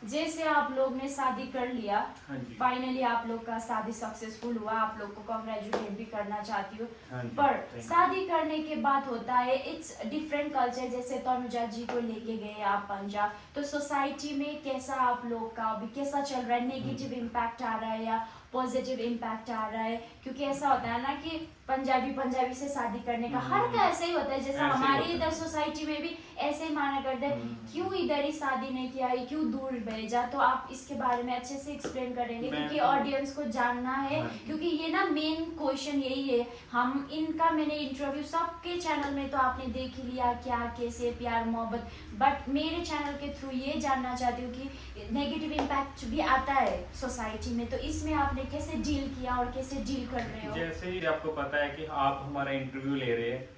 Speaker 1: जैसे आप लोग ने शादी कर लिया,
Speaker 2: हाँ जी।
Speaker 1: फाइनली आप लोग का शादी सक्सेसफुल हुआ, आप लोग को कॉन्ग्रेचुलेट भी करना चाहती हूँ।
Speaker 2: हाँ जी,
Speaker 1: पर
Speaker 2: thank you।
Speaker 1: शादी करने के बाद होता है इट्स डिफरेंट कल्चर। जैसे तनुजा जी को लेके गए आप पंजाब, तो सोसाइटी में कैसा आप लोग का अभी कैसा चल रहा है? नेगेटिव इम्पैक्ट आ रहा है या पॉजिटिव इम्पैक्ट आ रहा है? क्योंकि ऐसा होता है ना कि पंजाबी से शादी करने का हर का ऐसा ही होता है। जैसे
Speaker 2: ऐसे ही
Speaker 1: हमारे
Speaker 2: होता है।
Speaker 1: इधर सोसाइटी में भी ऐसे ही माना करते हैं, क्यों इधर ही शादी नहीं किया है, क्यों दूर भेजा? तो आप इसके बारे में अच्छे से एक्सप्लेन करेंगे क्योंकि ऑडियंस को जानना है।
Speaker 2: हाँ।
Speaker 1: क्योंकि ये ना मेन क्वेश्चन यही है। हम इनका मैंने इंटरव्यू सबके चैनल में तो आपने देख ही लिया क्या कैसे प्यार मोहब्बत, बट मेरे चैनल के थ्रू ये जानना चाहती हूँ कि नेगेटिव इम्पैक्ट भी आता है सोसाइटी में, तो इसमें आपने कैसे डील किया और कैसे डील कर रहे हो?
Speaker 2: जैसे ही आपको पता है कि आप हमारा इंटरव्यू ले रहे हैं,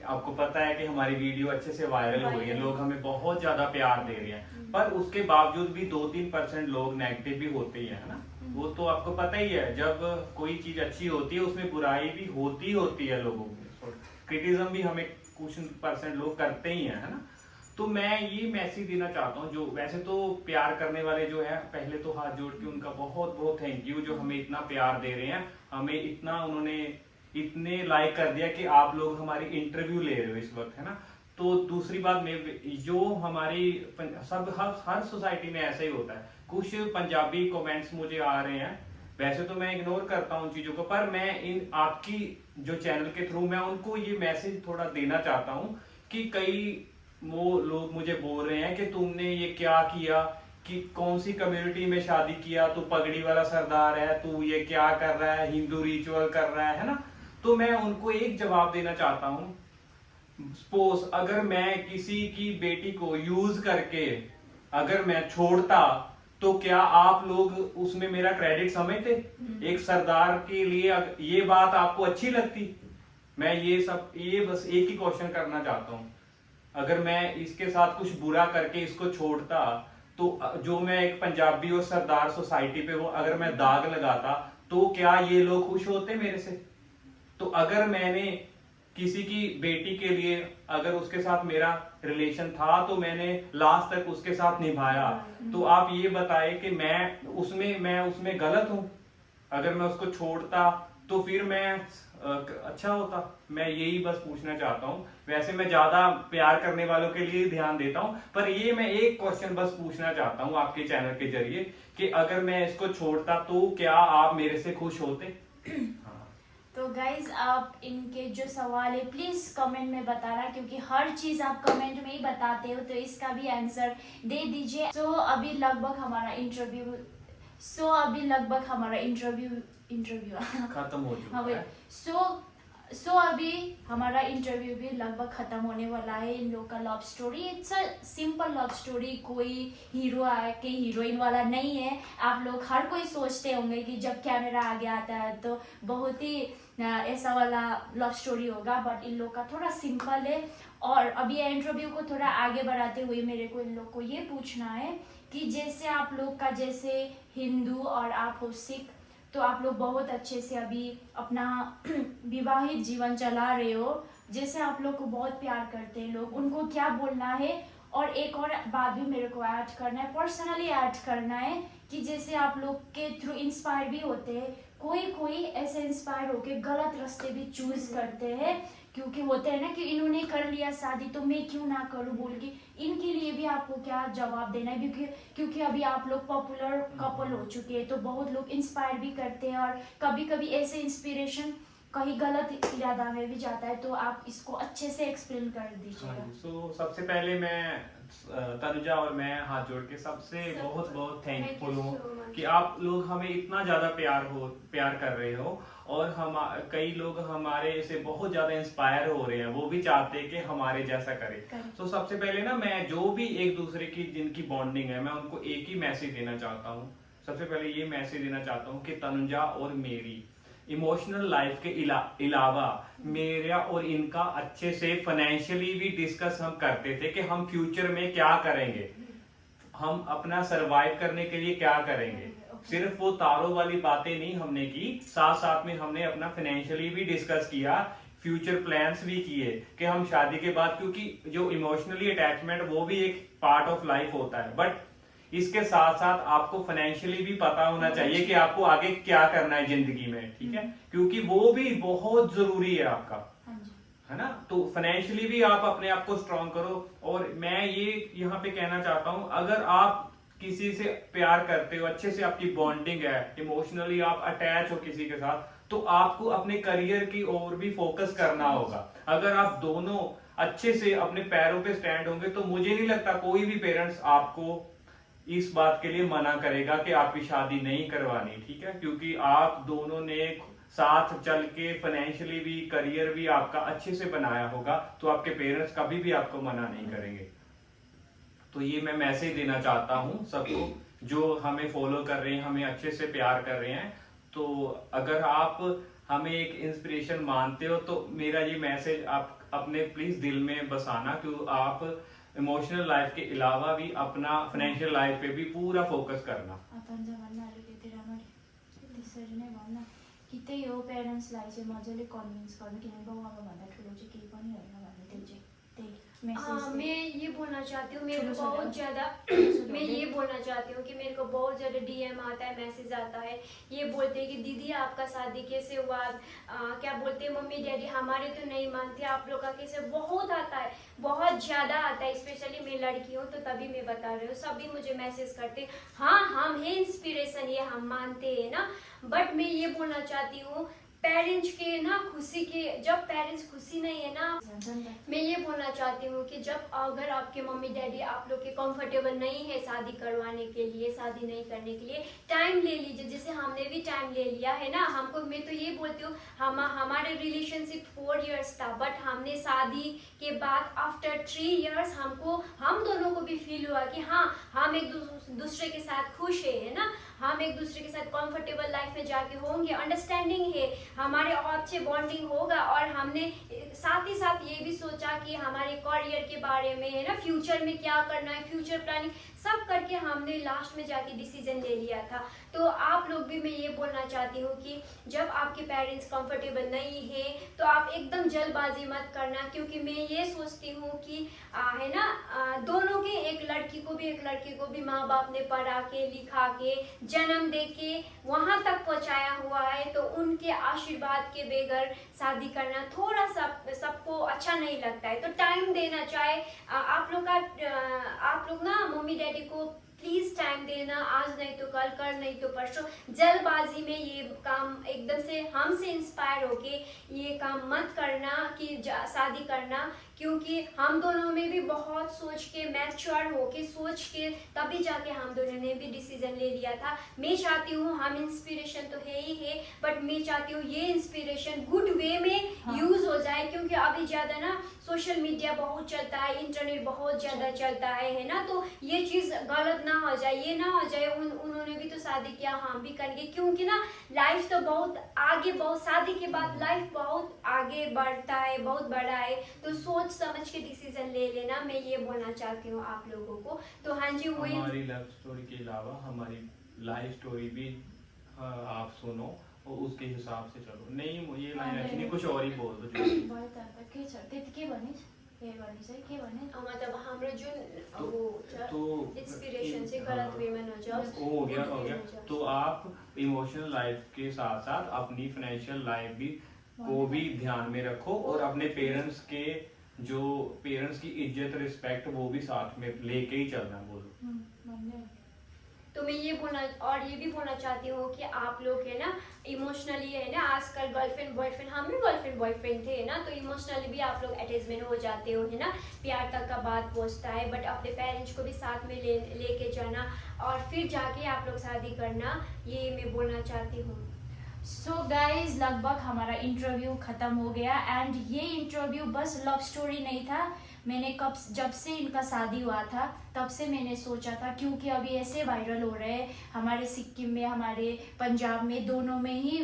Speaker 2: आपको पता है कि हमारी वीडियो अच्छे से वायरल हो रही है, लोग हमें बहुत ज्यादा प्यार दे रहे हैं, पर उसके बावजूद भी 2-3% लोग नेगेटिव भी होते ही है ना। वो तो आपको पता ही है, जब कोई चीज अच्छी होती है उसमें बुराई भी होती है लोगों की, क्रिटिसिज्म भी हमें कुछ % लोग करते ही है ना। तो मैं ये मैसेज देना चाहता हूँ, जो वैसे तो प्यार करने वाले जो है, पहले तो हाथ जोड़ के उनका बहुत बहुत थैंक यू, जो हमें इतना प्यार दे रहे हैं, हमें इतना उन्होंने इतने लाइक कर दिया कि आप लोग हमारी इंटरव्यू ले रहे हो इस वक्त, है ना। तो दूसरी बात में जो हमारी सब हर सोसाइटी में ऐसा ही होता है, कुछ पंजाबी कमेंट्स मुझे आ रहे हैं, वैसे तो मैं इग्नोर करता हूँ उन चीजों को, पर मैं इन आपकी जो चैनल के थ्रू मैं उनको ये मैसेज थोड़ा देना चाहता हूँ कि कई वो लोग मुझे बोल रहे हैं कि तुमने ये क्या किया, कि कौन सी कम्युनिटी में शादी किया, तू पगड़ी वाला सरदार है, तू ये क्या कर रहा है, हिंदू रिचुअल कर रहा है ना। तो मैं उनको एक जवाब देना चाहता हूँ, सपोज अगर मैं किसी की बेटी को यूज करके अगर मैं छोड़ता, तो क्या आप लोग उसमें मेरा क्रेडिट समझते? एक सरदार के लिए ये बात आपको अच्छी लगती? मैं ये बस एक ही क्वेश्चन करना चाहता हूँ, अगर मैं इसके साथ कुछ बुरा करके इसको छोड़ता, तो जो मैं एक पंजाबी और सरदार सोसाइटी पे वो अगर मैं दाग लगाता, तो क्या ये लोग खुश होते मेरे से? तो अगर मैंने किसी की बेटी के लिए अगर उसके साथ मेरा रिलेशन था, तो मैंने लास्ट तक उसके साथ निभाया, तो आप ये बताएं कि मैं उसमें गलत हूं? अगर मैं उसको छोड़ता तो फिर मैं अच्छा होता? मैं यही बस पूछना चाहता हूँ। वैसे मैं ज्यादा प्यार करने वालों के लिए ध्यान देता हूँ, पर ये मैं एक क्वेश्चन बस पूछना चाहता हूँ आपके चैनल के जरिए कि अगर मैं इसको छोड़ता, तो क्या आप मेरे से खुश होते?
Speaker 1: तो गाइज आप इनके जो सवाल है प्लीज कमेंट में बताना, क्योंकि हर चीज आप कमेंट में ही बताते हो, तो इसका भी आंसर दे दीजिए। सो अभी लगभग हमारा इंटरव्यू
Speaker 2: खत्म हो चुका
Speaker 1: हाँ
Speaker 2: है।
Speaker 1: सो अभी हमारा इंटरव्यू भी लगभग खत्म होने वाला है। इन लोग का love story it's a simple love story, कोई हीरो आके हीरोइन वाला नहीं है। आप लोग हर कोई सोचते होंगे कि जब कैमरा आगे आता है तो बहुत ही ऐसा वाला लव स्टोरी होगा, बट इन लोग का थोड़ा सिंपल है। और अभी इंटरव्यू को थोड़ा आगे बढ़ाते हुए मेरे को इन लोग को ये पूछना है कि जैसे आप लोग का जैसे हिंदू और आप हो सिख, तो आप लोग बहुत अच्छे से अभी अपना विवाहित जीवन चला रहे हो, जैसे आप लोग को बहुत प्यार करते हैं लोग, उनको क्या बोलना है? और एक और बात भी मेरे को ऐड करना है, पर्सनली ऐड करना है, कि जैसे आप लोग के थ्रू इंस्पायर भी होते हैं, कोई ऐसे इंस्पायर होके गलत रास्ते भी चूज करते हैं, क्योंकि होते हैं ना कि इन्होंने कर लिया शादी तो मैं क्यों ना करूं बोल के। इनके लिए भी आपको क्या जवाब देना है? क्योंकि अभी आप लोग पॉपुलर कपल हो चुके हैं, तो बहुत लोग इंस्पायर भी करते हैं, और कभी कभी ऐसे इंस्पिरेशन कहीं गलत इरादा में भी जाता है, तो आप इसको अच्छे से एक्सप्लेन कर दीजिएगा।
Speaker 2: सो सबसे पहले मैं तनुजा और मैं हाथ जोड़ के सबसे बहुत बहुत
Speaker 3: Thank you
Speaker 2: थैंकफुल हूँ
Speaker 3: so much.
Speaker 2: कि आप लोग हमें इतना ज्यादा प्यार कर रहे हो, और हम कई लोग हमारे से बहुत ज्यादा इंस्पायर हो रहे हैं, वो भी चाहते हैं कि हमारे जैसा करें।
Speaker 1: Correct.
Speaker 2: तो सबसे पहले ना, मैं जो भी एक दूसरे की जिनकी बॉन्डिंग है, मैं उनको एक ही मैसेज देना चाहता हूँ। सबसे पहले ये मैसेज देना चाहता हूँ कि तनुजा और मेरी इमोशनल लाइफ के अलावा मेरा और इनका अच्छे से फाइनेंशियली भी डिस्कस हम करते थे कि हम फ्यूचर में क्या करेंगे, हम अपना सरवाइव करने के लिए क्या करेंगे। सिर्फ वो तारों वाली बातें नहीं हमने की, साथ साथ में हमने अपना फाइनेंशियली भी डिस्कस किया, फ्यूचर प्लान्स भी किए कि हम शादी के बाद, क्योंकि जो इमोशनली अटैचमेंट वो भी एक पार्ट ऑफ लाइफ होता है, बट इसके साथ साथ आपको फाइनेंशियली भी पता होना चाहिए कि आपको आगे क्या करना है जिंदगी में, ठीक है, क्योंकि वो भी बहुत जरूरी है आपका,
Speaker 1: हाँ जी।
Speaker 2: है ना। तो फाइनेंशियली भी आप अपने आप को स्ट्रांग करो। और मैं ये यहाँ पे कहना चाहता हूँ, अगर आप किसी से प्यार करते हो, अच्छे से आपकी बॉन्डिंग है, इमोशनली आप अटैच हो किसी के साथ, तो आपको अपने करियर की ओर भी फोकस करना होगा। अगर आप दोनों अच्छे से अपने पैरों पे स्टैंड होंगे, तो मुझे नहीं लगता कोई भी पेरेंट्स आपको इस बात के लिए मना करेगा कि आपकी शादी नहीं करवानी, ठीक है, क्योंकि आप दोनों ने साथ चल के फाइनेंशियली भी, करियर भी आपका अच्छे से बनाया होगा, तो आपके पेरेंट्स कभी भी आपको मना नहीं करेंगे। तो ये मैं मैसेज देना चाहता हूँ सबको जो हमें फॉलो कर रहे हैं, हमें अच्छे से प्यार कर रहे हैं। तो अगर आप हमें एक इंस्पिरेशन मानते हो, तो मेरा ये मैसेज आप अपने प्लीज दिल में बसाना, क्यों आप इमोशनल लाइफ के अलावा भी अपना फाइनेंशियल लाइफ पे भी पूरा फोकस करना।
Speaker 1: तन्जा भन्न अलिकति राम्ररी त्यसरी नै भन्न कि त्यही हो, पेरेन्ट्सलाई चाहिँ मजाले कन्भिन्स गर्नु, किनभने बाउआमाभन्दा ठुलो चाहिँ केही पनि होइन भन्ने, त्यो चाहिँ त्यही मेसेज।
Speaker 3: मैं ये बोलना चाहती हूँ, मेरे को
Speaker 1: छोड़ो,
Speaker 3: बहुत
Speaker 1: छोड़ो।
Speaker 3: ज्यादा मैं ये बोलना चाहती हूँ कि मेरे को बहुत ज्यादा डीएम आता है, मैसेज आता है, ये बोलते हैं कि दीदी आपका शादी कैसे हुआ, क्या बोलते हैं मम्मी डैडी हमारे तो नहीं मानते, आप लोग का कैसे, बहुत आता है, बहुत ज्यादा आता है। स्पेशली मैं लड़की हूँ तो तभी मैं बता रही हूँ, सभी मुझे मैसेज करते, हाँ हम है इंस्पिरेशन, ये हम मानते हैं ना। बट मैं ये बोलना चाहती हूँ, पेरेंट्स के ना खुशी के, जब पेरेंट्स खुशी नहीं है ना, मैं ये बोलना चाहती हूँ कि जब अगर आपके मम्मी डैडी आप लोग के कंफर्टेबल नहीं है शादी करवाने के लिए, शादी नहीं करने के लिए, टाइम ले लीजिए, जैसे हमने भी टाइम ले लिया है ना। हमको, मैं तो ये बोलती हूँ, हमारे रिलेशनशिप 4 इयर्स था, बट हमने शादी के बाद आफ्टर 3 इयर्स हम दोनों को भी फील हुआ कि हाँ हम एक दूसरे के साथ खुश है ना, हम एक दूसरे के साथ कंफर्टेबल लाइफ में जाके होंगे, अंडरस्टैंडिंग है, हमारे अच्छे बॉन्डिंग होगा। और हमने साथ ही साथ ये भी सोचा कि हमारे करियर के बारे में है ना, फ्यूचर में क्या करना है, फ्यूचर प्लानिंग सब करके हमने लास्ट में जाके डिसीजन ले लिया था। तो आप लोग भी, मैं ये बोलना चाहती हूँ कि जब आपके पेरेंट्स कंफर्टेबल नहीं है तो आप एकदम जल्दबाजी मत करना, क्योंकि मैं ये सोचती हूँ कि है ना, दोनों के, एक लड़की को भी एक लड़के को भी माँ बाप ने पढ़ा के लिखा के जन्म दे के वहां तक पहुंचाया हुआ है, तो उनके आशीर्वाद के बगैर शादी करना थोड़ा सा सबको अच्छा नहीं लगता है। तो टाइम देना, चाहे आप लोग ना मम्मी डैडी को प्लीज टाइम देना, आज नहीं तो कल, कल नहीं तो परसों। जल्दबाजी में ये काम एकदम से हमसे इंस्पायर होके ये काम मत करना कि शादी करना, क्योंकि हम दोनों में भी बहुत सोच के, मैच्योर होके सोच के तभी जाके हम दोनों ने भी डिसीजन ले लिया था। मैं चाहती हूँ, हम इंस्पिरेशन तो है ही है, बट मैं चाहती हूँ ये इंस्पिरेशन गुड वे में यूज हो जाए, क्योंकि अभी ज्यादा ना सोशल मीडिया बहुत चलता है, इंटरनेट बहुत ज्यादा चलता है ना, तो ये चीज गलत ना हो जाए, ये ना हो जाए उन्होंने भी तो शादी किया, हम भी करेंगे, क्योंकि ना लाइफ तो बहुत आगे, बहुत शादी के बाद लाइफ बहुत आगे बढ़ता है, बहुत बड़ा है, तो सोच समझ के डिसीजन ले लेना, मैं ये बोलना चाहती हूँ आप लोगों को। तो हाँ जी, वही
Speaker 2: हमारी लव स्टोरी के अलावा हमारी लाइफ स्टोरी भी आप सुनो और उसके हिसाब से चलो। नहीं ये लाइन एक्चुअली कुछ और ही बोल दो।
Speaker 1: भयो त अन्त के छ, त्यति के भनिस्, के भनिस् है, के भने
Speaker 3: मतलब हाम्रो जुन वो
Speaker 2: तो
Speaker 3: इंस्पिरेशन से गलत वे में न जाओ,
Speaker 2: हो गया। तो आप इमोशनल लाइफ के साथ साथ अपनी फाइनेंशियल लाइफ भी को भी ध्यान में रखो, और अपने पेरेंट्स के, जो पेरेंट्स की इज्जत रिस्पेक्ट, वो भी साथ में लेके ही चलना। बोलो।
Speaker 3: तो मैं ये बोलना, और ये भी बोलना चाहती हूँ कि आप लोग है ना, इमोशनली है ना, आजकल गर्लफ्रेंड बॉयफ्रेंड, हम भी गर्लफ्रेंड बॉयफ्रेंड थे ना, तो इमोशनली भी आप लोग अटैचमेंट हो जाते हो है ना, प्यार तक का बात पहुंचता है। बट अपने पेरेंट्स को भी साथ में लेके जाना और फिर जाके आप लोग शादी करना, ये मैं बोलना चाहती हूँ।
Speaker 1: सो गाइज लगभग हमारा इंटरव्यू खत्म हो गया एंड ये इंटरव्यू बस लव स्टोरी नहीं था। मैंने जब से इनका शादी हुआ था तब से मैंने सोचा था, क्योंकि अभी ऐसे वायरल हो रहे हैं हमारे सिक्किम में, हमारे पंजाब में, दोनों में ही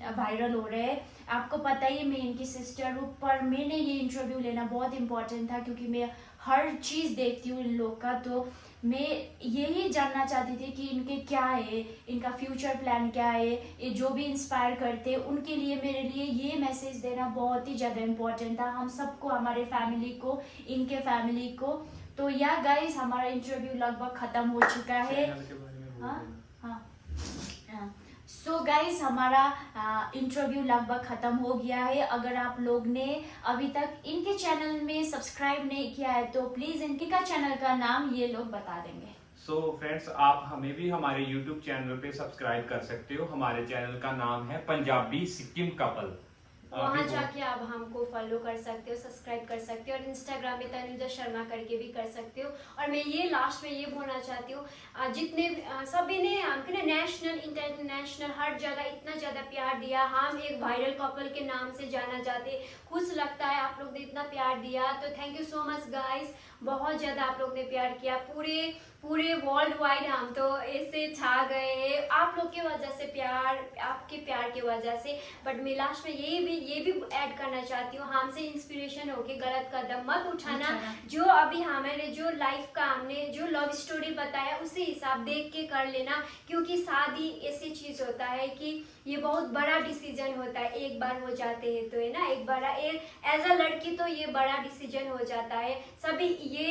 Speaker 1: वायरल हो रहे हैं। आपको पता ही है मैं इनकी सिस्टर हूँ, पर मैंने ये इंटरव्यू लेना बहुत इम्पोर्टेंट था क्योंकि मैं हर चीज़ देखती हूँ इन लोग का। तो मैं यही जानना चाहती थी कि इनके क्या है, इनका फ्यूचर प्लान क्या है, ये जो भी इंस्पायर करते हैं उनके लिए, मेरे लिए ये मैसेज देना बहुत ही ज़्यादा इम्पोर्टेंट था, हम सबको, हमारे फैमिली को, इनके फैमिली को। तो या गाइस हमारा इंटरव्यू लगभग ख़त्म हो चुका है। हाँ, सो गाइस हमारा इंटरव्यू लगभग ख़त्म हो गया है। अगर आप लोग ने अभी तक इनके चैनल में सब्सक्राइब नहीं किया है तो प्लीज़ इनके का चैनल का नाम ये लोग बता देंगे।
Speaker 2: सो फ्रेंड्स, आप हमें भी हमारे YouTube चैनल पे सब्सक्राइब कर सकते हो। हमारे चैनल का नाम है पंजाबी सिक्किम कपल।
Speaker 3: वहाँ जाके आप हमको फॉलो कर सकते हो, सब्सक्राइब कर सकते हो, और इंस्टाग्राम में तनुजा शर्मा करके भी कर सकते हो। और मैं ये लास्ट में ये बोलना चाहती हूँ, जितने सभी ने हमको ना नेशनल इंटरनेशनल हर जगह इतना ज़्यादा प्यार दिया, हम एक वायरल कपल के नाम से जाना जाते, खुश लगता है आप लोग ने इतना प्यार दिया। तो thank you so much guys, बहुत ज़्यादा आप लोग ने प्यार किया, पूरे वर्ल्ड वाइड हम तो ऐसे छा गए हैं आप लोग की वजह से, आपके प्यार की वजह से। बट मैं लास्ट में ये भी ऐड करना चाहती हूँ, हमसे इंस्पिरेशन होके गलत कदम मत उठाना। जो अभी हमारे जो लाइफ का हमने जो लव स्टोरी बताया उसी हिसाब देख के कर लेना, क्योंकि शादी ऐसी चीज़ होता है कि ये बहुत बड़ा डिसीजन होता है, एक बार हो जाते हैं तो है ना, एक बड़ा एज अ लड़की तो ये बड़ा डिसीजन हो जाता है। सभी ये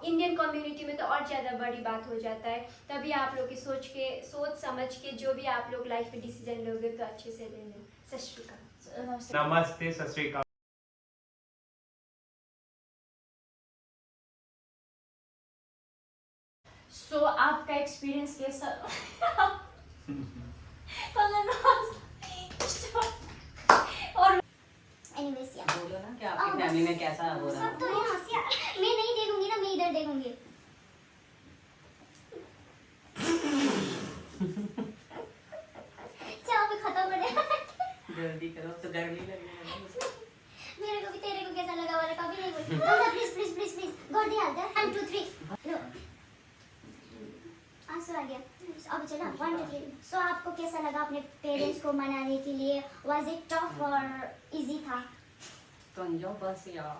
Speaker 3: इंडियन कम्युनिटी में तो और ज़्यादा बड़ी बात हो जाता है। तभी आप लोग की सोच समझ के जो भी आप लोग लाइफ में डिसीजन लोगे तो अच्छे से लेना। सत श्री अकाल।
Speaker 2: नमस्ते, सत श्री अकाल।
Speaker 1: सो आपका एक्सपीरियंस कैसा? और
Speaker 4: एनीवेज या
Speaker 5: बोलो ना कि आपकी फैमिली में कैसा हो रहा है।
Speaker 4: सब तो यहाँ से मैं नहीं देखूंगी ना, मैं इधर देखूंगी। चाय भी खत्म हो गया।
Speaker 5: जल्दी करो तो गर्मी लगने लगी।
Speaker 4: मेरे को भी तेरे को कैसा लगा वाला कभी नहीं बोली। तो please please please please god दी हालत 1 2 3 लो आंसू आ गया। अब चलो 1 2 3। सो आपको कैसा लगा अपने पेरेंट्स को मनाने के लिए? वाज इट टफ और इजी था?
Speaker 5: तो बस यार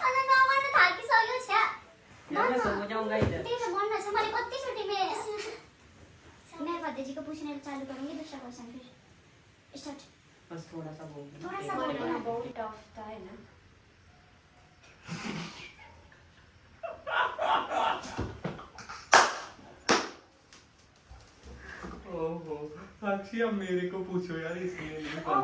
Speaker 4: अरे ना मन था कि सोयो छ
Speaker 5: मैं सो जाऊंगा इधर।
Speaker 4: ठीक है मन से हमारी पत्ती छोटी में मैं फतेह जी को पूछने चालू करूंगी दूसरा क्वेश्चन, फिर स्टार्ट।
Speaker 5: बस थोड़ा सा बोल दो।
Speaker 4: थोड़ा सा
Speaker 3: बोलना बहुत टफ था है ना।
Speaker 2: ओहो साक्षी, अब मेरे को पूछो यार, इसलिए